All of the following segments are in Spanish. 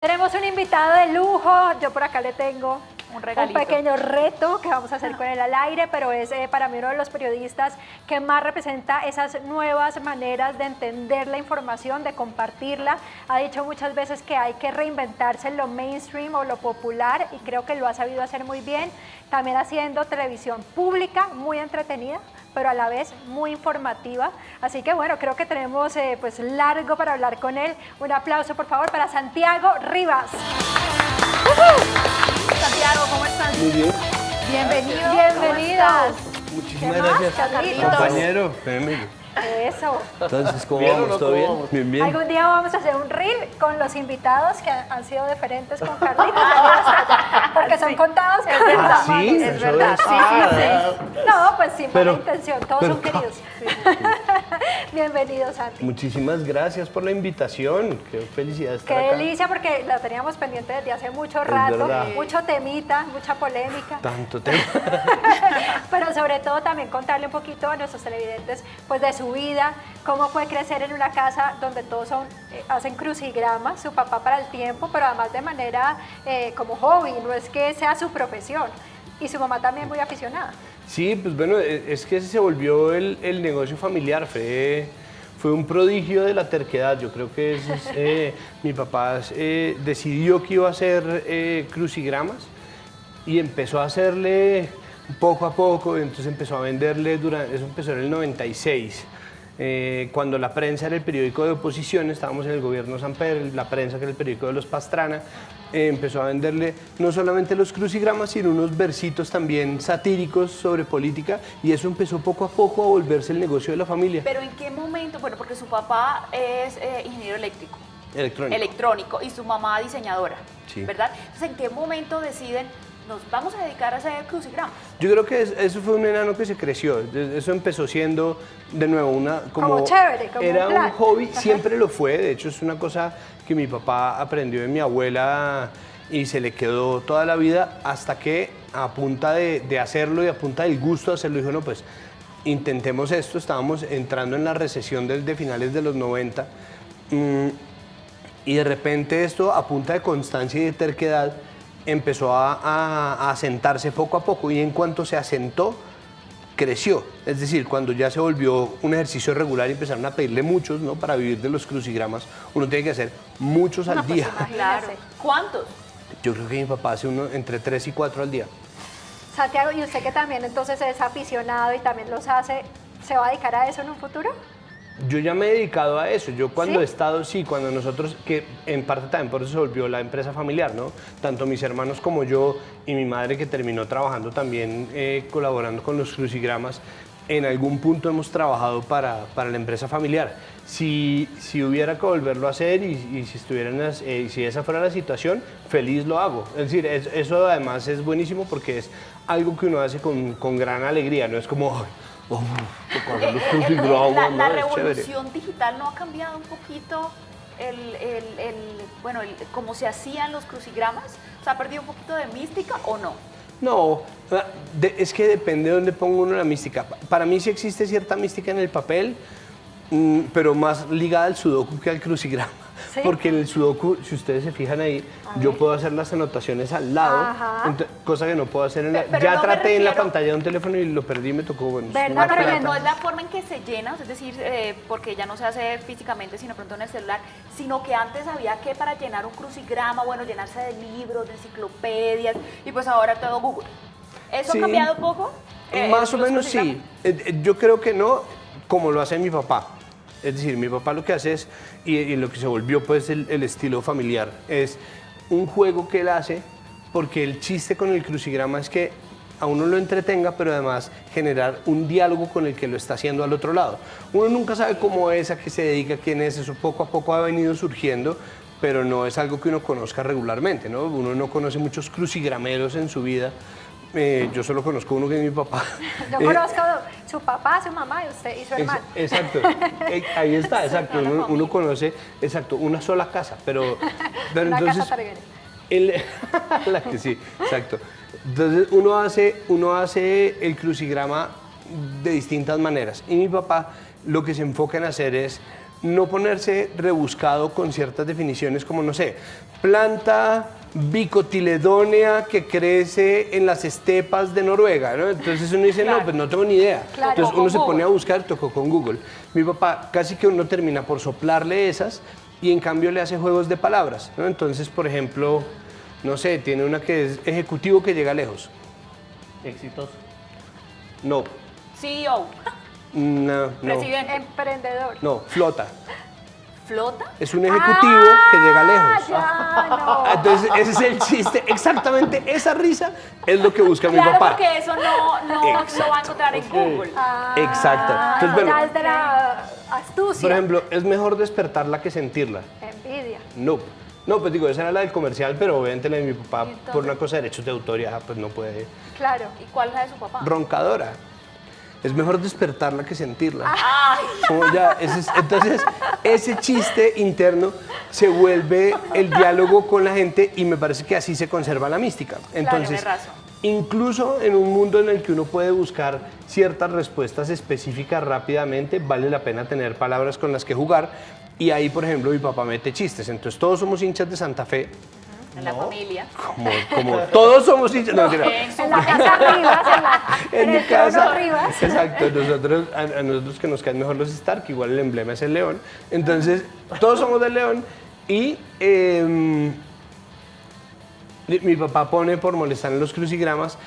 Tenemos un invitado de lujo, yo por acá le tengo un pequeño reto que vamos a hacer con él al aire, pero es para mí uno de los periodistas que más representa esas nuevas maneras de entender la información, de compartirla. Ha dicho muchas veces que hay que reinventarse en lo mainstream o lo popular y creo que lo ha sabido hacer muy bien, también haciendo televisión pública, muy entretenida, pero a la vez muy informativa. Así que bueno, creo que tenemos pues largo para hablar con él. Un aplauso por favor para Santiago Rivas. Santiago, ¿cómo estás? Muy bien. Bienvenido. Bienvenidos. Muchísimas gracias, Carlitos? compañero. Bienvenido. Eso. Entonces, ¿cómo ¿Bien o vamos? no? ¿Todo ¿Cómo bien? vamos? Bien, bien. Algún día vamos a hacer un reel con los invitados que han sido diferentes con Carlitos, hasta allá, porque son contados. Es verdad, ¿sí? es ¿Eso verdad. es? Sí. No, pues sin mala Pero- intención, todos pero- son queridos. Bienvenidos, Santi. Muchísimas gracias por la invitación. Qué felicidad estar Qué acá. delicia, porque la teníamos pendiente desde hace mucho rato, verdad. mucho temita, mucha polémica, Tanto tema. pero sobre todo también contarle un poquito a nuestros televidentes pues de su vida, cómo fue crecer en una casa donde todos son, hacen crucigramas, su papá para el tiempo, pero además de manera como hobby, no es que sea su profesión, y su mamá también muy aficionada. Sí, pues bueno, es que ese se volvió el negocio familiar. Fue un prodigio de la terquedad. Yo creo que mi papá decidió que iba a hacer crucigramas y empezó a hacerle poco a poco, entonces empezó a venderle, eso empezó en el 96. Cuando la prensa era el periódico de oposición, estábamos en el gobierno Samper, la prensa que era el periódico de los Pastrana, empezó a venderle no solamente los crucigramas, sino unos versitos también satíricos sobre política, y eso empezó poco a poco a volverse el negocio de la familia. Pero ¿en qué momento? Bueno, porque su papá es ingeniero electrónico y su mamá diseñadora, Sí. ¿verdad? Entonces, ¿en qué momento deciden nos vamos a dedicar a hacer crucigramas? Yo creo que eso fue un enano que se creció. Eso empezó siendo, de nuevo, Como chévere, como era un plan. un hobby, Ajá. siempre lo fue. De hecho, es una cosa que mi papá aprendió de mi abuela y se le quedó toda la vida, hasta que a punta de hacerlo y a punta del gusto de hacerlo, dijo, no, pues intentemos esto. Estábamos entrando en la recesión de finales de los 90 y de repente esto, a punta de constancia y de terquedad, empezó a asentarse poco a poco, y en cuanto se asentó, creció. Es decir, cuando ya se volvió un ejercicio regular y empezaron a pedirle muchos, ¿no? Para vivir de los crucigramas, uno tiene que hacer muchos al día. Claro. ¿Cuántos? Yo creo que mi papá hace uno entre 3 y 4 al día. Santiago, y usted que también entonces es aficionado y también los hace, ¿se va a dedicar a eso en un futuro? Yo ya me he dedicado a eso. Yo cuando ¿Sí? he estado, sí, cuando nosotros, que en parte también por eso se volvió la empresa familiar, ¿no? Tanto mis hermanos como yo y mi madre, que terminó trabajando también, colaborando con los crucigramas, en algún punto hemos trabajado para la empresa familiar. Si hubiera que volverlo a hacer y si esa fuera la situación, feliz lo hago. Es decir, eso además es buenísimo porque es algo que uno hace con gran alegría, no es como... "Ay, vamos a tocar los crucigramas", La ¿no? Es chévere. revolución digital no ha cambiado un poquito cómo se hacían los crucigramas. ¿Se ha perdido un poquito de mística o no? No, es que depende de dónde ponga uno la mística. Para mí sí existe cierta mística en el papel, pero más ligada al sudoku que al crucigrama. ¿Sí? Porque en el sudoku, si ustedes se fijan ahí, yo puedo hacer las anotaciones al lado, Ajá. cosa que no puedo hacer en la... Pero Ya no me traté en la refiero- pantalla de un teléfono y lo perdí y me tocó, bueno, es ¿Verdad? una No, pero plata. no es la forma en que se llena, es decir, porque ya no se hace físicamente, sino pronto en el celular, sino que antes había que para llenar un crucigrama, bueno, llenarse de libros, de enciclopedias, y pues ahora todo Google. ¿Eso Sí. ha cambiado un poco? Más o los menos sí. Yo creo que no como lo hace mi papá. Es decir, mi papá lo que hace es, y lo que se volvió pues el estilo familiar, es un juego que él hace, porque el chiste con el crucigrama es que a uno lo entretenga, pero además generar un diálogo con el que lo está haciendo al otro lado. Uno nunca sabe cómo es, a qué se dedica, quién es, eso poco a poco ha venido surgiendo, pero no es algo que uno conozca regularmente, ¿no? Uno no conoce muchos crucigrameros en su vida. Yo solo conozco uno que es mi papá. Yo conozco su papá, su mamá y usted y su hermano. Exacto, ahí está, exacto. Uno conoce, exacto, una sola casa, pero Una entonces... casa Targaryen. La que sí, exacto. Entonces uno hace el crucigrama de distintas maneras. Y mi papá lo que se enfoca en hacer es no ponerse rebuscado con ciertas definiciones como, no sé, planta bicotiledónea que crece en las estepas de Noruega, ¿no? Entonces uno dice, no, pues no tengo ni idea. Claro. Entonces uno Con se pone Google. a buscar, tocó con Google. Mi papá casi que uno termina por soplarle esas y en cambio le hace juegos de palabras, ¿no? Entonces, por ejemplo, no sé, tiene una que es ejecutivo que llega lejos. Exitoso. No, CEO, no, presidente, Emprendedor. no, flota. flota. Es un ejecutivo que llega lejos. Ya, no. Entonces, ese es el chiste. Exactamente esa risa es lo que busca mi Claro, papá. porque eso no lo va a Exacto. encontrar en Google. Exacto. Entonces, bueno, Ya es de la astucia. por ejemplo, es mejor despertarla que sentirla. Envidia. No. No, pues digo, esa era la del comercial, pero obviamente la de mi papá, ¿Y entonces? por una cosa de derechos de autor, ya, pues no puede. Claro. ¿Y cuál es la de su papá? Roncadora. Es mejor despertarla que sentirla. Como ya, entonces, ese chiste interno se vuelve el diálogo con la gente y me parece que así se conserva la mística. Entonces, tienes razón. incluso en un mundo en el que uno puede buscar ciertas respuestas específicas rápidamente, vale la pena tener palabras con las que jugar. Y ahí, por ejemplo, mi papá mete chistes. Entonces, todos somos hinchas de Santa Fe. En la familia. Como todos somos hinchas. No, mentira. En su En la casa Rivas, en En mi el trono casa, Rivas. exacto, a nosotros que nos caen mejor los Stark, igual el emblema es el león, entonces todos somos del león y mi papá pone por molestar en los crucigramas,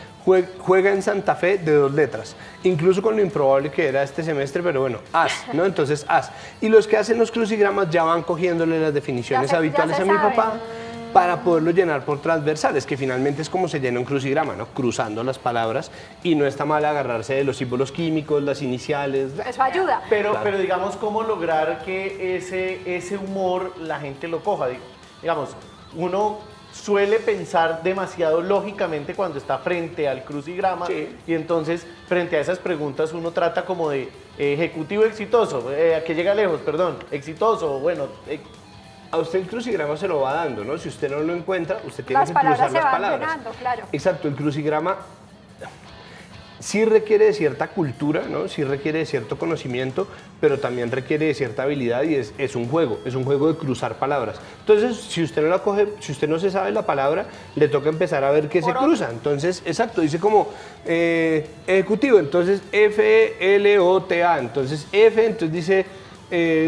juega en Santa Fe de 2 letras, incluso con lo improbable que era este semestre, pero bueno, as, ¿no? Entonces as. Y los que hacen los crucigramas ya van cogiéndole las definiciones Ya habituales se a mi sabe. papá para poderlo llenar por transversales, que finalmente es como se llena un crucigrama, ¿no? Cruzando las palabras, y no está mal agarrarse de los símbolos químicos, las iniciales. Eso ayuda. Pero, Claro. pero digamos, ¿cómo lograr que ese humor la gente lo coja? Digamos, uno suele pensar demasiado lógicamente cuando está frente al crucigrama Sí. y entonces frente a esas preguntas uno trata como de ejecutivo exitoso, a que llega lejos, perdón, exitoso, bueno, A usted el crucigrama se lo va dando, ¿no? Si usted no lo encuentra, usted tiene Las que palabras cruzar se las van palabras. llenando, claro. Exacto, el crucigrama sí requiere de cierta cultura, ¿no? Sí requiere de cierto conocimiento, pero también requiere de cierta habilidad y es un juego de cruzar palabras. Entonces, si usted no la coge, si usted no se sabe la palabra, le toca empezar a ver qué se Por otro. cruza. Entonces, exacto, dice como ejecutivo, entonces F-L-O-T-A, entonces F, entonces dice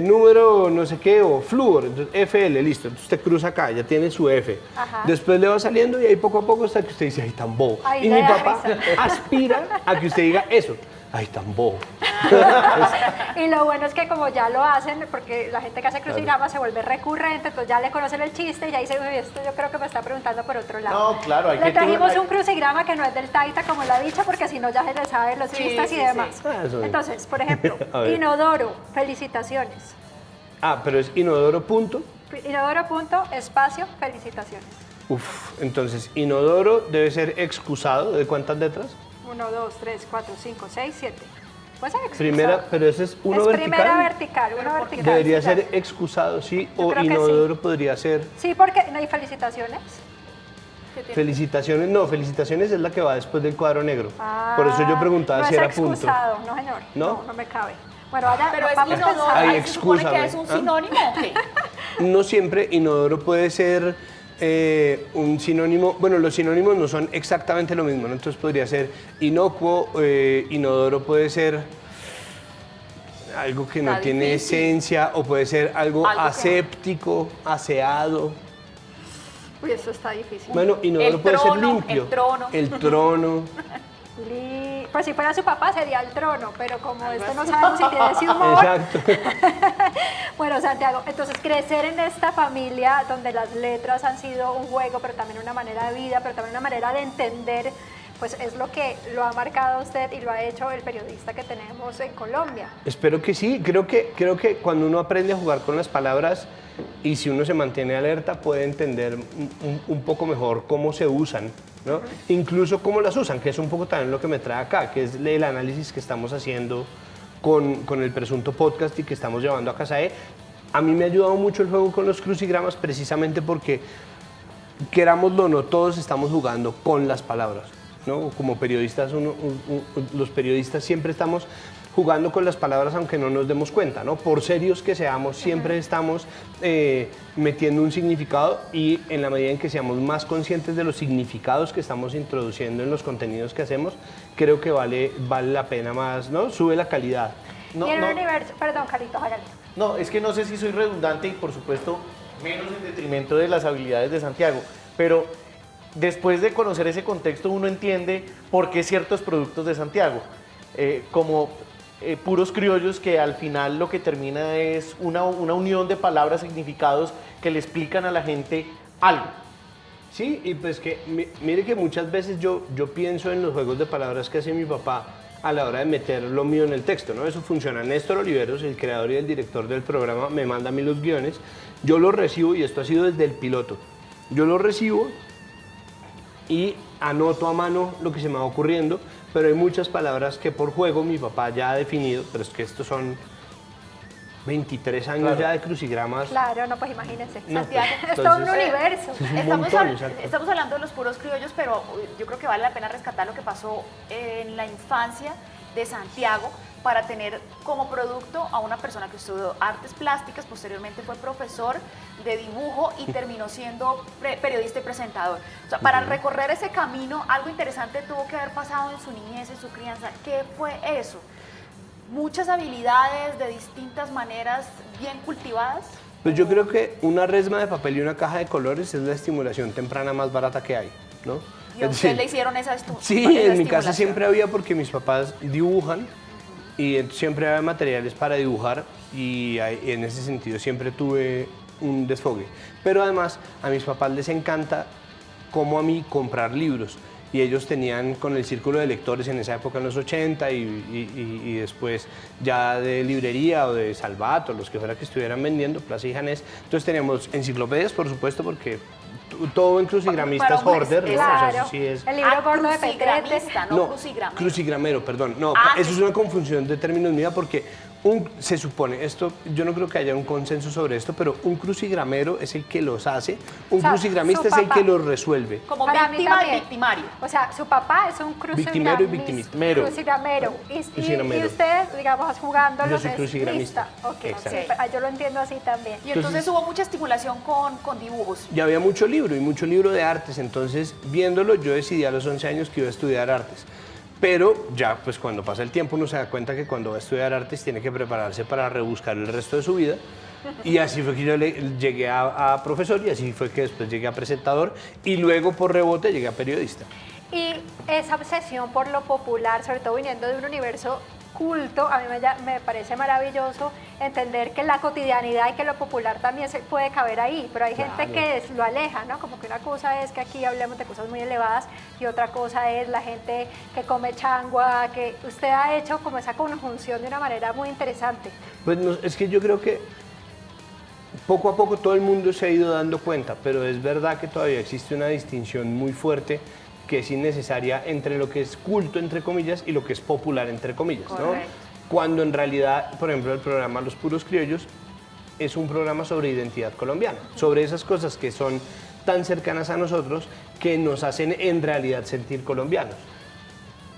número no sé qué o flúor, entonces FL, listo, entonces usted cruza acá, ya tiene su F. Ajá. Después le va saliendo y ahí poco a poco hasta que usted dice, ay, tan bobo. Ay, Y le mi da papá aspira a que usted diga eso, ay, tan bobo. Y lo bueno es que como ya lo hacen, porque la gente que hace crucigramas se vuelve recurrente, entonces ya le conocen el chiste y ya dice, uy, esto yo creo que me está preguntando por otro lado. No, claro, hay Le que trajimos hay- un crucigrama que no es del Taita, como lo ha dicho, porque si no ya se le saben los Sí, chistes y sí, demás. sí. Ah, eso es. Entonces, por ejemplo, A ver. inodoro, felicitaciones. Ah, pero es inodoro punto. Inodoro punto, espacio, felicitaciones. Uf, entonces inodoro debe ser excusado, ¿de cuántas letras? 1, 2, 3, 4, 5, 6, 7. Pues excusado. Primera, pero ese es uno es vertical. primera vertical, uno vertical. Debería sí, ser claro. excusado, sí, Yo o creo que sí. inodoro podría ser Sí, porque no hay felicitaciones. ¿Qué tiene? felicitaciones. No, felicitaciones es la que va después del cuadro negro. Por eso yo preguntaba no si es era punto. excusado, no señor. ¿No? No me cabe. Bueno, ahora Pero es vamos inodoro, pensando. Ay, ahí se supone que excúsame. es un ¿Ah? sinónimo o qué? No siempre inodoro puede ser un sinónimo, bueno, los sinónimos no son exactamente lo mismo, ¿no? Entonces podría ser inocuo, inodoro puede ser algo que no Está tiene difícil. esencia, o puede ser algo Algo que no. aséptico, aseado. Uy, eso está difícil. Bueno, inodoro El puede ser trono, limpio. el trono. El trono. Pues si fuera su papá sería el trono, pero como este no sabemos si tiene ese humor. Exacto. Bueno, Santiago, entonces crecer en esta familia donde las letras han sido un juego, pero también una manera de vida, pero también una manera de entender, pues es lo que lo ha marcado usted y lo ha hecho el periodista que tenemos en Colombia. Espero que sí. Creo que cuando uno aprende a jugar con las palabras y si uno se mantiene alerta puede entender un poco mejor cómo se usan, ¿no? Incluso cómo las usan, que es un poco también lo que me trae acá, que es el análisis que estamos haciendo con el presunto podcast y que estamos llevando a Casae. A mí me ha ayudado mucho el juego con los crucigramas precisamente porque, querámoslo o no, todos estamos jugando con las palabras, ¿no? Como periodistas, los periodistas siempre estamos jugando con las palabras aunque no nos demos cuenta, ¿no? Por serios que seamos, siempre estamos metiendo un significado, y en la medida en que seamos más conscientes de los significados que estamos introduciendo en los contenidos que hacemos, creo que vale la pena más, ¿no? Sube la calidad. No, y en no. un universo, perdón, Carlitos, hágale. No, es que no sé si soy redundante y por supuesto menos en detrimento de las habilidades de Santiago, pero después de conocer ese contexto uno entiende por qué ciertos productos de Santiago, como puros criollos, que al final lo que termina es una unión de palabras, significados que le explican a la gente algo. Sí, y pues que mire que muchas veces yo pienso en los juegos de palabras que hace mi papá a la hora de meter lo mío en el texto, ¿no? Eso funciona. Néstor Oliveros, el creador y el director del programa, me manda a mí los guiones, yo los recibo, y esto ha sido desde el piloto. Yo los recibo y anoto a mano lo que se me va ocurriendo, pero hay muchas palabras que por juego mi papá ya ha definido, pero es que estos son 23 años Claro. ya de crucigramas. Claro, no, pues imagínense. No, Santiago, pues, es todo un entonces, universo. es un Estamos, montón, exacto. estamos hablando de los puros criollos, pero yo creo que vale la pena rescatar lo que pasó en la infancia de Santiago para tener como producto a una persona que estudió artes plásticas, posteriormente fue profesor de dibujo y terminó siendo periodista y presentador. O sea, para recorrer ese camino, algo interesante tuvo que haber pasado en su niñez, en su crianza. ¿Qué fue eso? Muchas habilidades de distintas maneras bien cultivadas. Pues yo creo que una resma de papel y una caja de colores es la estimulación temprana más barata que hay, ¿no? Y a Es usted decir, le hicieron esa sí, en mi casa siempre había, porque mis papás dibujan y siempre había materiales para dibujar, y en ese sentido siempre tuve un desfogue. Pero además a mis papás les encanta, como a mí, comprar libros. Y ellos tenían con el círculo de lectores en esa época, en los 80, y después ya de librería o de Salvato, los que fuera que estuvieran vendiendo, Plaza y Janés. Entonces teníamos enciclopedias, por supuesto, porque todo en crucigramista es Para hoarder, ¿no? O sea, Claro, eso sí es... el libro gordo de Petete. crucigramista, no crucigramero. Crucigramero, perdón. No, Ah, eso sí. es una confusión de términos mía, porque se supone, esto, yo no creo que haya un consenso sobre esto, pero un crucigramero es el que los hace, un O sea, crucigramista su es el papá. que los resuelve. Como Para mí víctima y también. victimario. O sea, su papá es un Victimero y victimista. crucigramero. Y Crucigramero. usted, digamos, jugando Yo los soy crucigramista. Ok, Exacto. sí, yo lo entiendo así también. Y entonces hubo mucha estimulación con dibujos. Y había mucho libro, y mucho libro de artes, entonces viéndolo yo decidí a los 11 años que iba a estudiar artes. Pero ya pues cuando pasa el tiempo uno se da cuenta que cuando va a estudiar artes tiene que prepararse para rebuscar el resto de su vida. Y así fue que yo llegué a profesor, y así fue que después llegué a presentador, y luego por rebote llegué a periodista. Y esa obsesión por lo popular, sobre todo viniendo de un universo culto, a mí me parece maravilloso entender que la cotidianidad y que lo popular también se puede caber ahí, pero hay gente que lo aleja, ¿no? Como que una cosa es que aquí hablemos de cosas muy elevadas y otra cosa es la gente que come changua, que usted ha hecho como esa conjunción de una manera muy interesante. Pues es que yo creo que poco a poco todo el mundo se ha ido dando cuenta, pero es verdad que todavía existe una distinción muy fuerte que es innecesaria entre lo que es culto, entre comillas, y lo que es popular, entre comillas, ¿no? Correcto. Cuando en realidad, por ejemplo, el programa Los Puros Criollos es un programa sobre identidad colombiana, sobre esas cosas que son tan cercanas a nosotros que nos hacen en realidad sentir colombianos.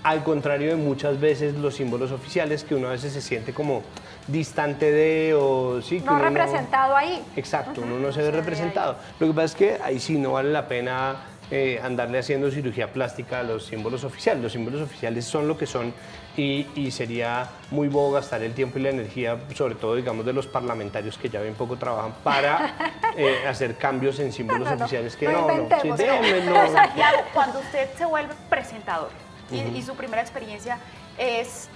Al contrario de muchas veces los símbolos oficiales, que uno a veces se siente como distante de, o sí, que No uno representado ahí. Exacto, uno no se ve se ve representado. Lo que pasa es que ahí sí no vale la pena andarle haciendo cirugía plástica a los símbolos oficiales. Los símbolos oficiales son lo que son, y sería muy bobo gastar el tiempo y la energía, sobre todo, digamos, de los parlamentarios que ya bien poco trabajan, para hacer cambios en símbolos oficiales que no inventemos, sí, déjenme, Pero Santiago, cuando usted se vuelve presentador y su primera experiencia es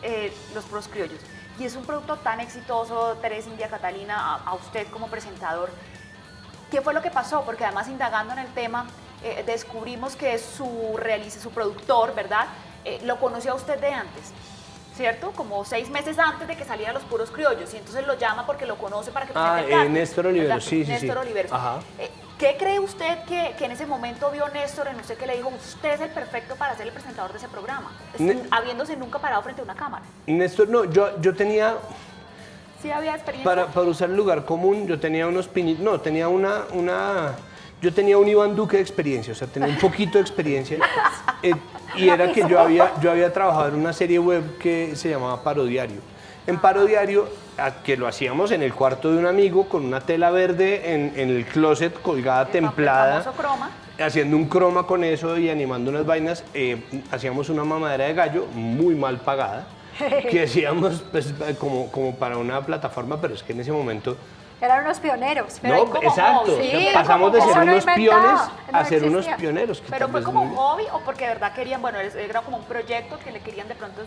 Los Puros Criollos, y es un producto tan exitoso, Teresa, India, Catalina, a usted como presentador, ¿qué fue lo que pasó? Porque además, indagando en el tema, descubrimos que su productor, ¿verdad? Lo conoció a usted de antes, ¿cierto? Como 6 meses antes de que saliera Los Puros Criollos, y entonces lo llama porque lo conoce para que presente el casting, Néstor Oliveros, ¿verdad? sí, sí, Néstor sí. Oliveros. Ajá. ¿Qué cree usted que en ese momento vio Néstor en usted que le dijo, usted es el perfecto para ser el presentador de ese programa, habiéndose nunca parado frente a una cámara? Néstor, no, yo tenía, ¿Sí había experiencia? para usar el lugar común, yo tenía unos pinitos, no, tenía yo tenía un Iván Duque de experiencia, o sea, tenía un poquito de experiencia. Y era que yo había trabajado en una serie web que se llamaba Parodiario. En Parodiario, que lo hacíamos en el cuarto de un amigo con una tela verde en el closet colgada, templada. El famoso croma. Haciendo un croma con eso y animando unas vainas, hacíamos una mamadera de gallo muy mal pagada, que hacíamos pues, como para una plataforma, pero es que en ese momento... Eran unos pioneros. No, exacto. Sí, O sea, pasamos de ser unos piones a ser unos existía. pioneros. Pero fue como un hobby o porque de verdad querían, bueno, era como un proyecto que le querían de pronto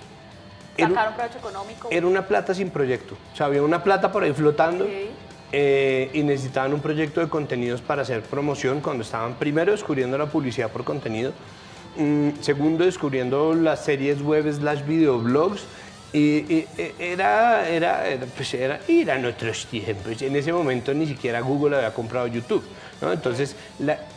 sacar un provecho económico. Era una plata sin proyecto. O sea, había una plata por ahí flotando. Sí. Y necesitaban un proyecto de contenidos para hacer promoción cuando estaban primero descubriendo la publicidad por contenido, segundo descubriendo las series web / videoblogs y eran otros tiempos. En ese momento ni siquiera Google había comprado YouTube, ¿no? Entonces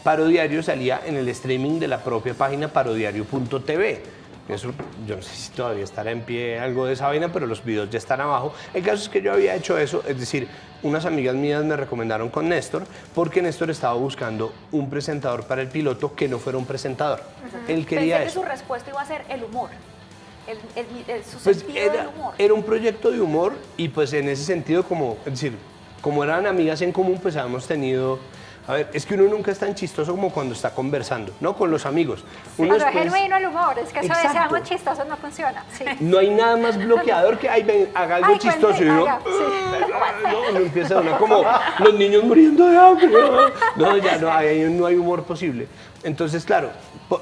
Parodiario salía en el streaming de la propia página parodiario.tv. Eso, yo no sé si todavía estará en pie algo de esa vaina, pero los videos ya están abajo. El caso es que yo había hecho eso, es decir, unas amigas mías me recomendaron con Néstor, porque Néstor estaba buscando un presentador para el piloto que no fuera un presentador. Él quería Pensé eso. que su respuesta iba a ser el humor, su Pues sentido del humor. era un proyecto de humor y pues en ese sentido, es decir, como eran amigas en común, pues habíamos tenido... A ver, es que uno nunca es tan chistoso como cuando está conversando, ¿no? Con los amigos. Uno Cuando es después- genuino el humor, es que eso de Exacto. seamos chistosos no funciona. Sí. No hay nada más bloqueador que, ay, ven, haga algo Ay, chistoso y uno, haga, sí. no, uno empieza a hablar como los niños muriendo de hambre. No, ya no hay humor posible. Entonces, claro,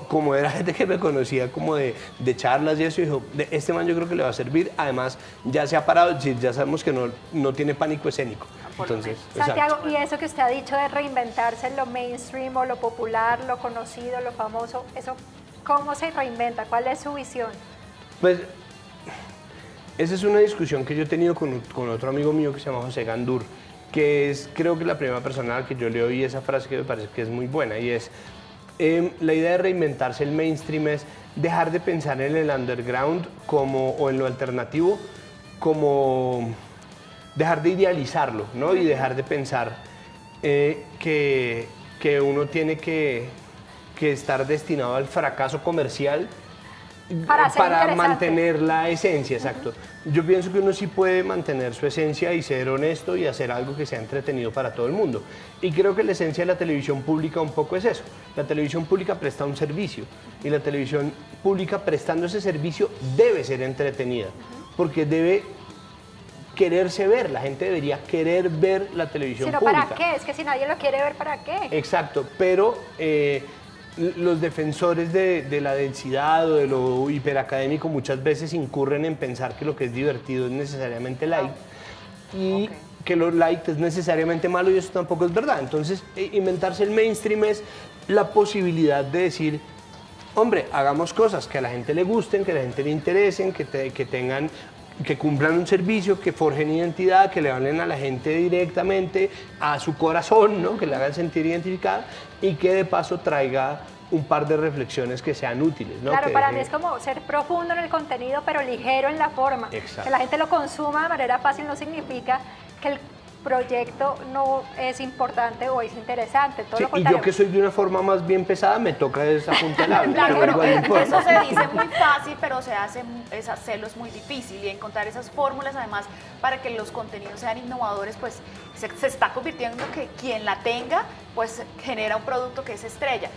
como era gente que me conocía como de charlas y eso, dijo, este man yo creo que le va a servir. Además, ya se ha parado, es decir, ya sabemos que no tiene pánico escénico. Entonces, Santiago, exacto. y eso que usted ha dicho de reinventarse en lo mainstream o lo popular, lo conocido, lo famoso, ¿eso cómo se reinventa? ¿Cuál es su visión? Pues esa es una discusión que yo he tenido con otro amigo mío que se llama José Gandur, que es creo que la primera persona a la que yo le oí esa frase que me parece que es muy buena y es la idea de reinventarse el mainstream es dejar de pensar en el underground o en lo alternativo como dejar de idealizarlo, ¿no? Y dejar de pensar que uno tiene que estar destinado al fracaso comercial Para ser interesante. mantener la esencia, exacto. Yo pienso que uno sí puede mantener su esencia y ser honesto y hacer algo que sea entretenido para todo el mundo. Y creo que la esencia de la televisión pública un poco es eso. La televisión pública presta un servicio y la televisión pública prestando ese servicio debe ser entretenida porque debe quererse ver, la gente debería querer ver la televisión Sino pública. ¿para qué? Es que si nadie lo quiere ver, ¿para qué? Exacto, pero los defensores de la densidad o de lo hiperacadémico muchas veces incurren en pensar que lo que es divertido es necesariamente light y que lo light es necesariamente malo y eso tampoco es verdad. Entonces, inventarse el mainstream es la posibilidad de decir, hombre, hagamos cosas que a la gente le gusten, que a la gente le interesen, que cumplan un servicio, que forjen identidad, que le hablen a la gente directamente, a su corazón, ¿no? Que le hagan sentir identificada y que de paso traiga un par de reflexiones que sean útiles, ¿no? Claro, Que para deje- mí es como ser profundo en el contenido, pero ligero en la forma. Exacto. Que la gente lo consuma de manera fácil no significa que el proyecto no es importante o es interesante, todo Sí, lo y contrario. yo que soy de una forma más bien pesada, me toca desapuntalar. Claro, pero pero igual no eso importa. se dice muy fácil, pero hacerlo es muy difícil y encontrar esas fórmulas además para que los contenidos sean innovadores, pues se está convirtiendo en que quien la tenga, pues genera un producto que es estrella.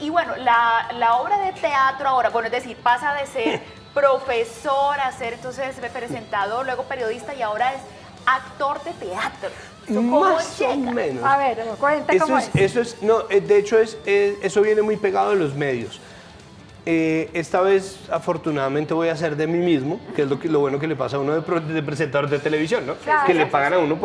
Y bueno, la obra de teatro ahora, bueno, es decir, pasa de ser profesor a ser entonces presentador, luego periodista y ahora es actor de teatro. ¿Eso cómo Más o llega? menos. A ver, cuente cómo es. De hecho, eso viene muy pegado de los medios. Esta vez, afortunadamente, voy a hacer de mí mismo, que es lo bueno que le pasa a uno de presentador de televisión, ¿no? Claro. Que le pagan a uno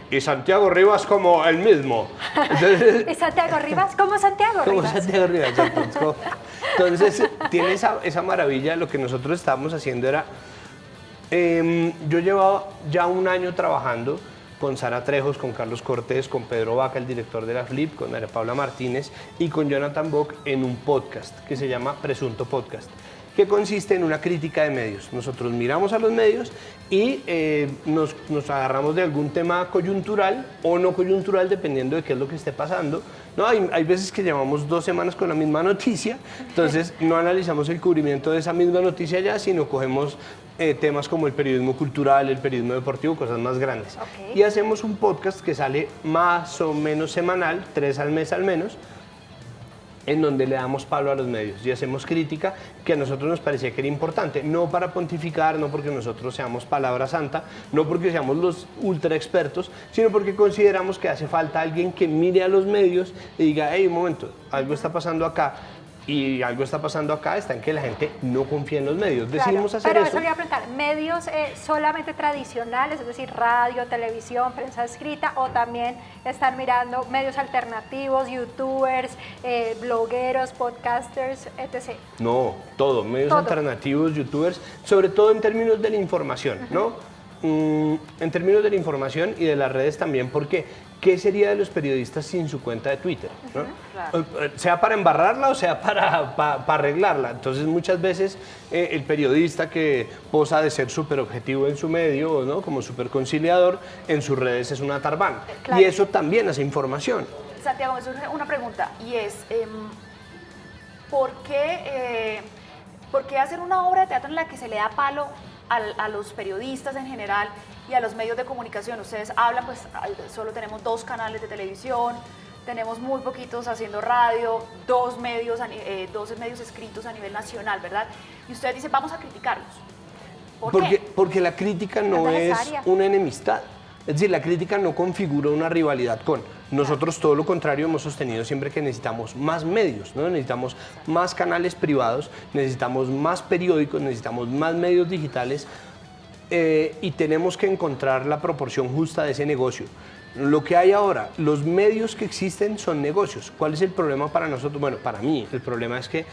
y Santiago Rivas como el mismo. Entonces, ¿Y Santiago Rivas? ¿Cómo Santiago como Rivas? Santiago Rivas, exacto. Entonces, tiene esa maravilla. Lo que nosotros estábamos haciendo era... yo llevaba ya un año trabajando con Sara Trejos, con Carlos Cortés, con Pedro Vaca, el director de la Flip, con María Paula Martínez y con Jonathan Bock en un podcast que se llama Presunto Podcast. que consiste en una crítica de medios. Nosotros miramos a los medios y nos agarramos de algún tema coyuntural o no coyuntural, dependiendo de qué es lo que esté pasando. No, hay veces que llevamos 2 semanas con la misma noticia, entonces no analizamos el cubrimiento de esa misma noticia ya, sino cogemos temas como el periodismo cultural, el periodismo deportivo, cosas más grandes. Okay. Y hacemos un podcast que sale más o menos semanal, 3 al mes al menos, en donde le damos palo a los medios y hacemos crítica que a nosotros nos parecía que era importante, no para pontificar, no porque nosotros seamos palabra santa, no porque seamos los ultra expertos, sino porque consideramos que hace falta alguien que mire a los medios y diga, hey, un momento, algo está pasando acá. Y algo está pasando acá, está en que la gente no confía en los medios. Claro, Decidimos hacer pero eso. le voy a preguntar, ¿medios solamente tradicionales, es decir, radio, televisión, prensa escrita, o también están mirando medios alternativos, youtubers, blogueros, podcasters, etc.? No, todo, medios alternativos, youtubers, sobre todo en términos de la información, ¿no? En términos de la información y de las redes también, porque ¿qué sería de los periodistas sin su cuenta de Twitter? ¿No? Claro. Sea para embarrarla o sea para arreglarla. Entonces muchas veces el periodista que posa de ser súper objetivo en su medio, ¿no? Como súper conciliador, en sus redes es una tarbán. Claro. Y eso también hace información. Santiago, me surge una pregunta y es, ¿por qué hacer una obra de teatro en la que se le da palo a los periodistas en general y a los medios de comunicación? Ustedes hablan, pues solo tenemos 2 canales de televisión, tenemos muy poquitos haciendo radio, 2 medios escritos a nivel nacional, ¿verdad? Y ustedes dicen, vamos a criticarlos. ¿Por qué? Porque la crítica no es una enemistad. Es decir, la crítica no configura una rivalidad con. Nosotros todo lo contrario hemos sostenido siempre que necesitamos más medios, ¿no? Necesitamos más canales privados, necesitamos más periódicos, necesitamos más medios digitales y tenemos que encontrar la proporción justa de ese negocio. Lo que hay ahora, los medios que existen son negocios. ¿Cuál es el problema para nosotros? Bueno, para mí el problema es que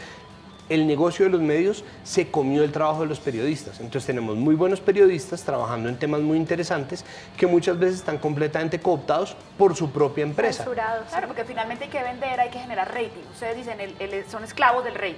el negocio de los medios se comió el trabajo de los periodistas. Entonces tenemos muy buenos periodistas trabajando en temas muy interesantes que muchas veces están completamente cooptados por su propia empresa. Censurados. Claro, porque finalmente hay que vender, hay que generar rating. Ustedes dicen, son esclavos del rating.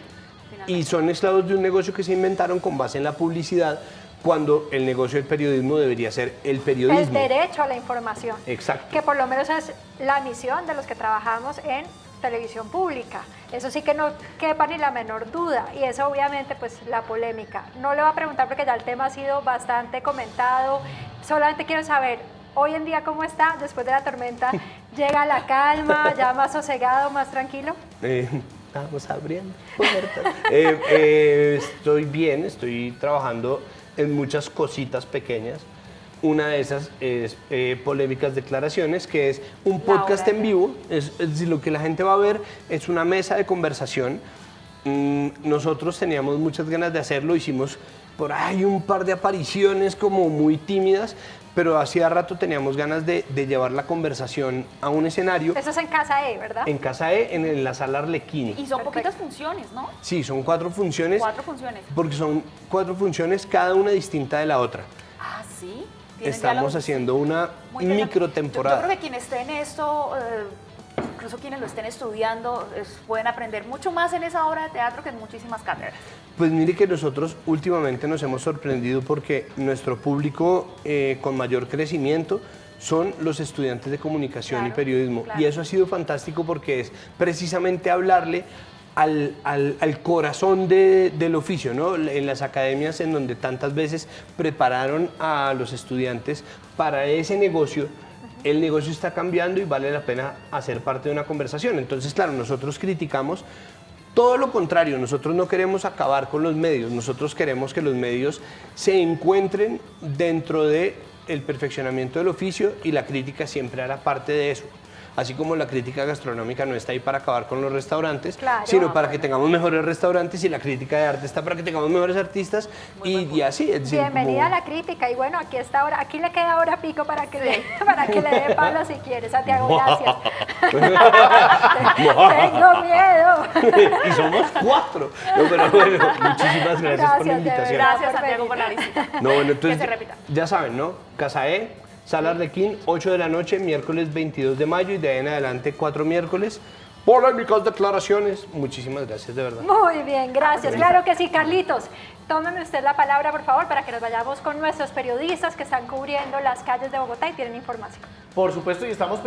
Y son esclavos de un negocio que se inventaron con base en la publicidad, cuando el negocio del periodismo debería ser el periodismo. El derecho a la información. Exacto. Que por lo menos es la misión de los que trabajamos en televisión pública. Eso sí que no quepa ni la menor duda, y eso obviamente pues la polémica. No le voy a preguntar porque ya el tema ha sido bastante comentado, solamente quiero saber, hoy en día cómo está después de la tormenta, llega la calma, ya más sosegado, más tranquilo. Estamos abriendo puertas. Estoy bien, estoy trabajando en muchas cositas pequeñas. Una de esas es Polémicas Declaraciones, que es un podcast en vivo. Es decir, lo que la gente va a ver es una mesa de conversación. Nosotros teníamos muchas ganas de hacerlo, hicimos por ahí un par de apariciones como muy tímidas, pero hacía rato teníamos ganas de llevar la conversación a un escenario. Eso es en Casa E, ¿verdad? En Casa E, en la sala Arlequini. Y son poquitas funciones, ¿no? Sí, son 4 funciones. 4 funciones. Porque son 4 funciones, cada una distinta de la otra. Ah, ¿sí? Estamos haciendo una microtemporada. Yo creo que quienes estén en esto, incluso quienes lo estén estudiando, pueden aprender mucho más en esa obra de teatro que en muchísimas cátedras. Pues mire que nosotros últimamente nos hemos sorprendido porque nuestro público con mayor crecimiento son los estudiantes de comunicación y periodismo. Claro. Y eso ha sido fantástico porque es precisamente hablarle al corazón del oficio, ¿no? En las academias en donde tantas veces prepararon a los estudiantes para ese negocio, el negocio está cambiando y vale la pena hacer parte de una conversación. Entonces, claro, nosotros criticamos todo lo contrario, nosotros no queremos acabar con los medios, nosotros queremos que los medios se encuentren dentro del perfeccionamiento del oficio, y la crítica siempre hará parte de eso. Así como la crítica gastronómica no está ahí para acabar con los restaurantes, claro, sino para que tengamos mejores restaurantes, y la crítica de arte está para que tengamos mejores artistas y así. Es decir, bienvenida a la crítica, y bueno, aquí está ahora, aquí le queda hora pico para que le dé palo si quiere. Santiago, gracias. Tengo miedo. Y somos 4. No, pero bueno, muchísimas gracias por la invitación. Gracias, Santiago, por la visita. No, bueno, entonces, que se repita. Ya saben, ¿no? Casa E, Sala Arlequín, 8 de la noche, miércoles 22 de mayo, y de ahí en adelante 4 miércoles. polémicas declaraciones. Muchísimas gracias, de verdad. Muy bien, gracias. Claro que sí, Carlitos. Tómeme usted la palabra, por favor, para que nos vayamos con nuestros periodistas que están cubriendo las calles de Bogotá y tienen información. Por supuesto, y estamos